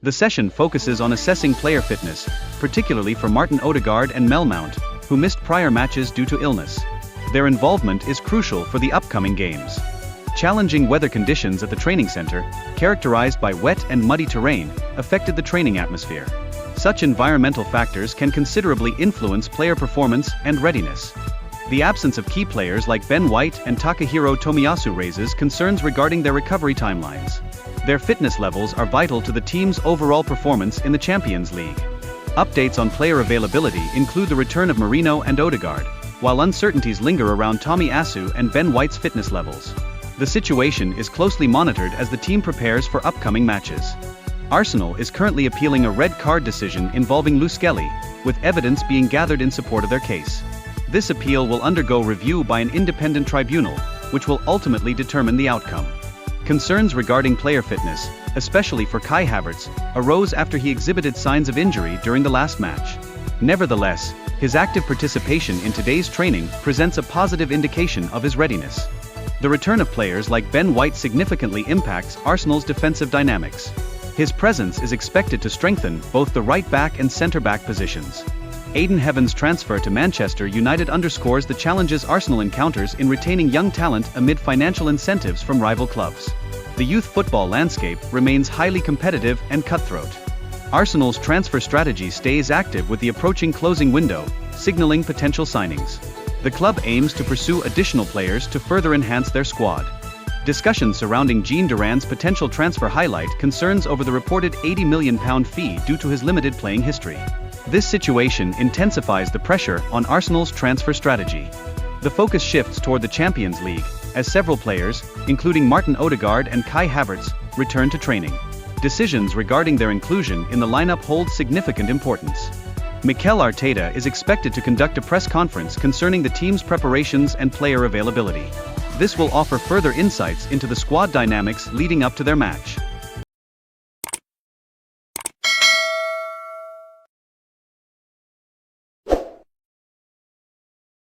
The session focuses on assessing player fitness, particularly for Martin Ødegaard and Mel Mount, who missed prior matches due to illness. Their involvement is crucial for the upcoming games. Challenging weather conditions at the training center, characterized by wet and muddy terrain, affected the training atmosphere. Such environmental factors can considerably influence player performance and readiness. The absence of key players like Ben White and Takahiro Tomiyasu raises concerns regarding their recovery timelines. Their fitness levels are vital to the team's overall performance in the Champions League. Updates on player availability include the return of Merino and Odegaard, while uncertainties linger around Tomiyasu and Ben White's fitness levels. The situation is closely monitored as the team prepares for upcoming matches. Arsenal is currently appealing a red card decision involving Luskelly, with evidence being gathered in support of their case. This appeal will undergo review by an independent tribunal, which will ultimately determine the outcome. Concerns regarding player fitness, especially for Kai Havertz, arose after he exhibited signs of injury during the last match. Nevertheless, his active participation in today's training presents a positive indication of his readiness. The return of players like Ben White significantly impacts Arsenal's defensive dynamics. His presence is expected to strengthen both the right-back and centre-back positions. Aidan Heaven's transfer to Manchester United underscores the challenges Arsenal encounters in retaining young talent amid financial incentives from rival clubs. The youth football landscape remains highly competitive and cutthroat. Arsenal's transfer strategy stays active with the approaching closing window, signaling potential signings. The club aims to pursue additional players to further enhance their squad. Discussions surrounding Duran's potential transfer highlight concerns over the reported £80 million fee due to his limited playing history. This situation intensifies the pressure on Arsenal's transfer strategy. The focus shifts toward the Champions League, as several players, including Martin Ødegaard and Kai Havertz, return to training. Decisions regarding their inclusion in the lineup hold significant importance. Mikel Arteta is expected to conduct a press conference concerning the team's preparations and player availability. This will offer further insights into the squad dynamics leading up to their match.